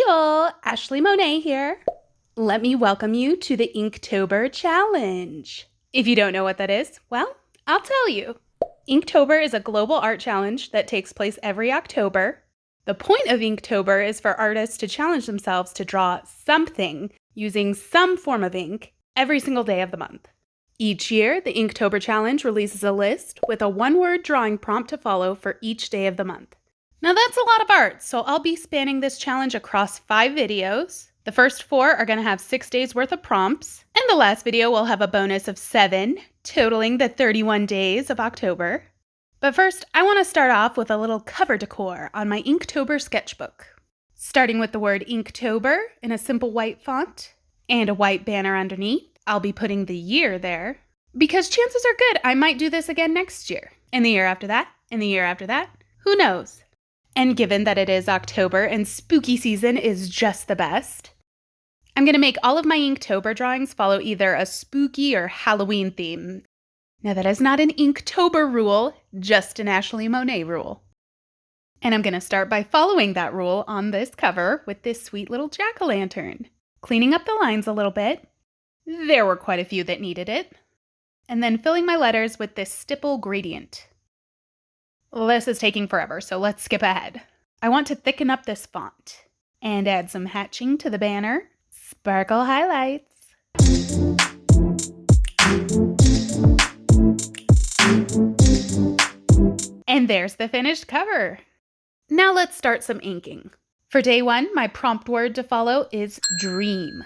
Heyo, Ashleigh Monet here. Let me welcome you to the Inktober challenge. If you don't know what that is, well, I'll tell you. Inktober is a global art challenge that takes place every October. The point of Inktober is for artists to challenge themselves to draw something using some form of ink every single day of the month. Each year, the Inktober challenge releases a list with a one-word drawing prompt to follow for each day of the month. Now that's a lot of art, so I'll be spanning this challenge across 5 videos. The first 4 are going to have 6 days worth of prompts, and the last video will have a bonus of 7, totaling the 31 days of October. But first, I want to start off with a little cover decor on my Inktober sketchbook. Starting with the word Inktober in a simple white font, and a white banner underneath. I'll be putting the year there, because chances are good I might do this again next year, and the year after that, and the year after that. Who knows? And given that it is October and spooky season is just the best, I'm going to make all of my Inktober drawings follow either a spooky or Halloween theme. Now that is not an Inktober rule, just an Ashleigh Monet rule. And I'm going to start by following that rule on this cover with this sweet little jack-o'-lantern. Cleaning up the lines a little bit. There were quite a few that needed it. And then filling my letters with this stipple gradient. This is taking forever, so let's skip ahead. I want to thicken up this font and add some hatching to the banner. Sparkle highlights. And there's the finished cover. Now let's start some inking. For day 1, my prompt word to follow is dream.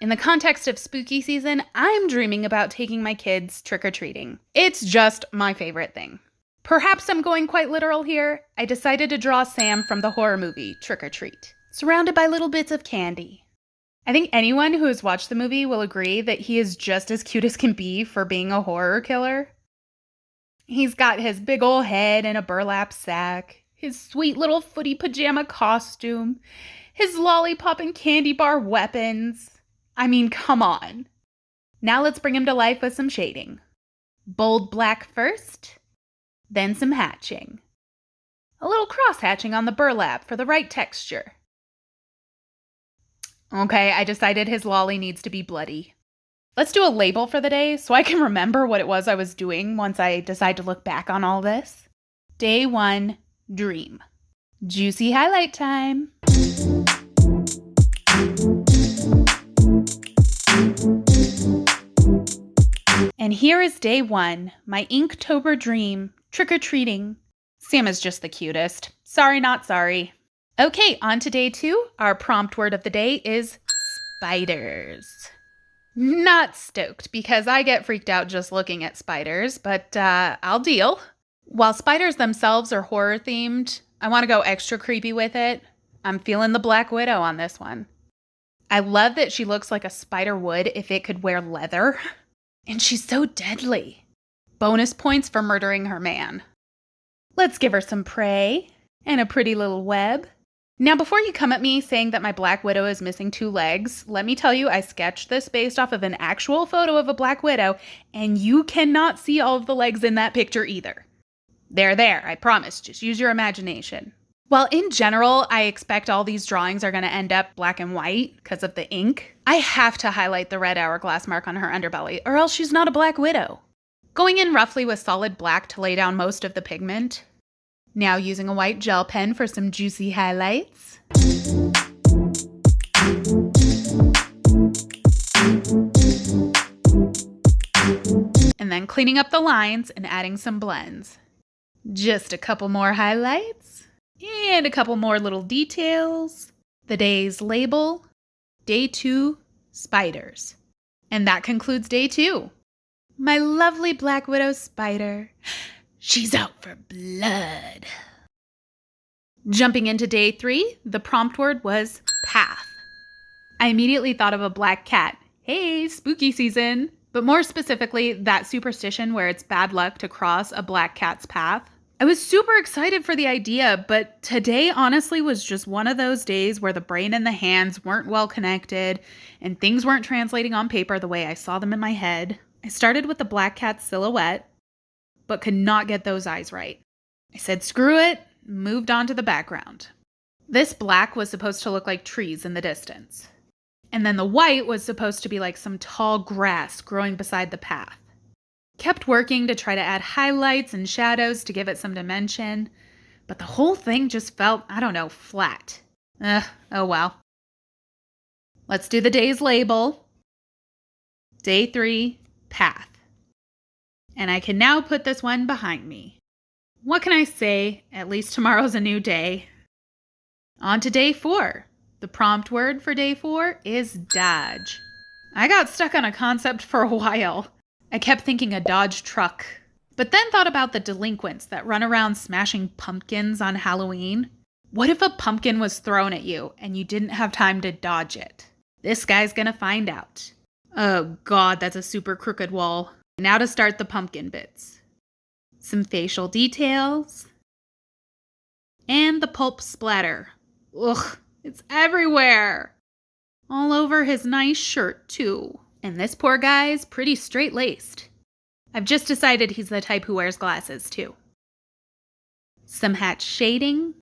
In the context of spooky season, I'm dreaming about taking my kids trick-or-treating. It's just my favorite thing. Perhaps I'm going quite literal here. I decided to draw Sam from the horror movie Trick or Treat, surrounded by little bits of candy. I think anyone who has watched the movie will agree that he is just as cute as can be for being a horror killer. He's got his big ol' head in a burlap sack, his sweet little footy pajama costume, his lollipop and candy bar weapons. I mean, come on. Now let's bring him to life with some shading. Bold black first. Then some hatching. A little cross-hatching on the burlap for the right texture. Okay, I decided his lolly needs to be bloody. Let's do a label for the day so I can remember what it was I was doing once I decide to look back on all this. Day 1, dream. Juicy highlight time. And here is day 1, my Inktober dream. Trick-or-treating. Sam is just the cutest. Sorry, not sorry. Okay, on to day 2. Our prompt word of the day is spiders. Not stoked, because I get freaked out just looking at spiders, but I'll deal. While spiders themselves are horror-themed, I want to go extra creepy with it. I'm feeling the Black Widow on this one. I love that she looks like a spider would if it could wear leather. And she's so deadly. Bonus points for murdering her man. Let's give her some prey and a pretty little web. Now, before you come at me saying that my Black Widow is missing 2 legs, let me tell you I sketched this based off of an actual photo of a Black Widow, and you cannot see all of the legs in that picture either. They're there, I promise. Just use your imagination. While in general, I expect all these drawings are going to end up black and white because of the ink, I have to highlight the red hourglass mark on her underbelly, or else she's not a Black Widow. Going in roughly with solid black to lay down most of the pigment. Now using a white gel pen for some juicy highlights. And then cleaning up the lines and adding some blends. Just a couple more highlights. And a couple more little details. The day's label. Day 2, spiders. And that concludes day 2. My lovely Black Widow spider. She's out for blood. Jumping into day 3, the prompt word was path. I immediately thought of a black cat. Hey, spooky season. But more specifically, that superstition where it's bad luck to cross a black cat's path. I was super excited for the idea, but today honestly was just one of those days where the brain and the hands weren't well connected and things weren't translating on paper the way I saw them in my head. I started with the black cat's silhouette, but could not get those eyes right. I said screw it, moved on to the background. This black was supposed to look like trees in the distance. And then the white was supposed to be like some tall grass growing beside the path. Kept working to try to add highlights and shadows to give it some dimension, but the whole thing just felt, I don't know, flat. Oh well. Let's do the day's label. Day 3, path. And I can now put this one behind me. What can I say? At least tomorrow's a new day. On to day 4. The prompt word for day 4 is dodge. I got stuck on a concept for a while. I kept thinking a Dodge truck, but then thought about the delinquents that run around smashing pumpkins on Halloween. What if a pumpkin was thrown at you and you didn't have time to dodge it? This guy's gonna find out. Oh God, that's a super crooked wall. Now to start the pumpkin bits. Some facial details. And the pulp splatter. Ugh, it's everywhere. All over his nice shirt too. And this poor guy's pretty straight-laced. I've just decided he's the type who wears glasses too. Some hatch shading.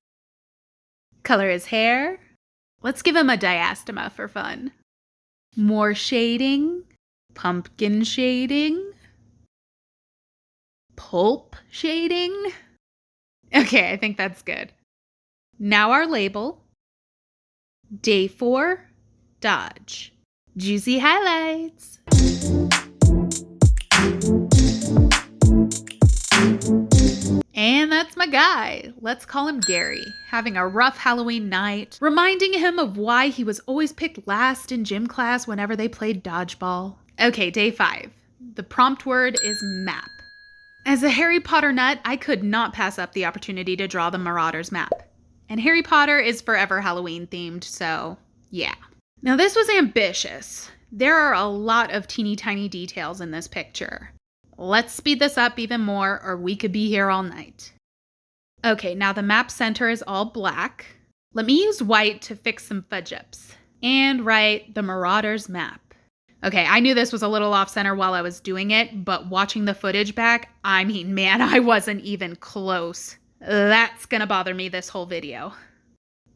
Color his hair. Let's give him a diastema for fun. More shading. Pumpkin shading. Pulp shading. Okay, I think that's good. Now our label. Day 4, dodge. Juicy highlights. And that's my guy. Let's call him Gary, having a rough Halloween night, reminding him of why he was always picked last in gym class whenever they played dodgeball. Okay, day 5. The prompt word is map. As a Harry Potter nut, I could not pass up the opportunity to draw the Marauders map. And Harry Potter is forever Halloween themed, so yeah. Now this was ambitious. There are a lot of teeny tiny details in this picture. Let's speed this up even more or we could be here all night. Okay, now the map center is all black. Let me use white to fix some fudge ups. And write the Marauders map. Okay, I knew this was a little off center while I was doing it, but watching the footage back, I mean, man, I wasn't even close. That's gonna bother me this whole video.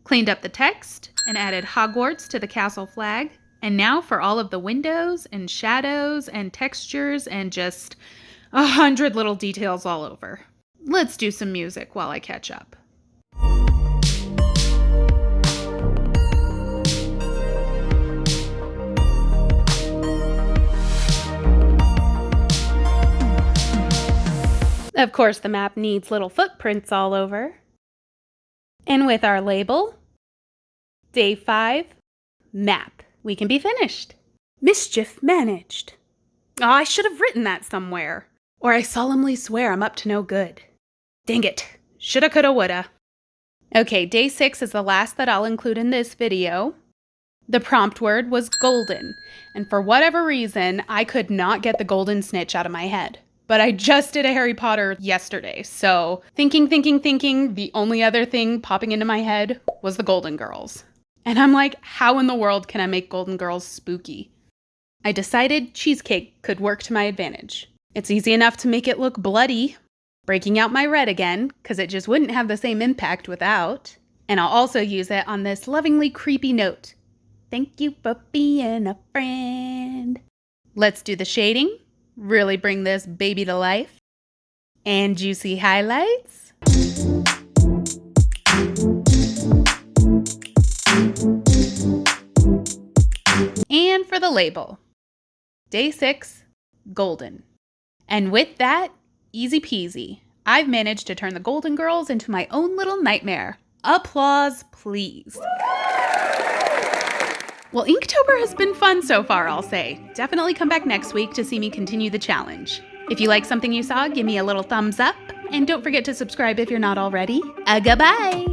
Cleaned up the text and added Hogwarts to the castle flag. And now for all of the windows and shadows and textures and just 100 little details all over. Let's do some music while I catch up. Of course, the map needs little footprints all over. And with our label, day 5, map. We can be finished. Mischief managed. Oh, I should have written that somewhere. Or I solemnly swear I'm up to no good. Dang it. Shoulda, coulda, woulda. Okay, day 6 is the last that I'll include in this video. The prompt word was golden, and for whatever reason, I could not get the golden snitch out of my head. But I just did a Harry Potter yesterday, so thinking, the only other thing popping into my head was the Golden Girls. And I'm like, how in the world can I make Golden Girls spooky? I decided cheesecake could work to my advantage. It's easy enough to make it look bloody, breaking out my red again, because it just wouldn't have the same impact without. And I'll also use it on this lovingly creepy note. Thank you for being a friend. Let's do the shading. Really bring this baby to life. And juicy highlights. And for the label, day 6, golden. And with that, easy peasy, I've managed to turn the Golden Girls into my own little nightmare. Applause, please. Well, Inktober has been fun so far, I'll say. Definitely come back next week to see me continue the challenge. If you like something you saw, give me a little thumbs up. And don't forget to subscribe if you're not already. Goodbye!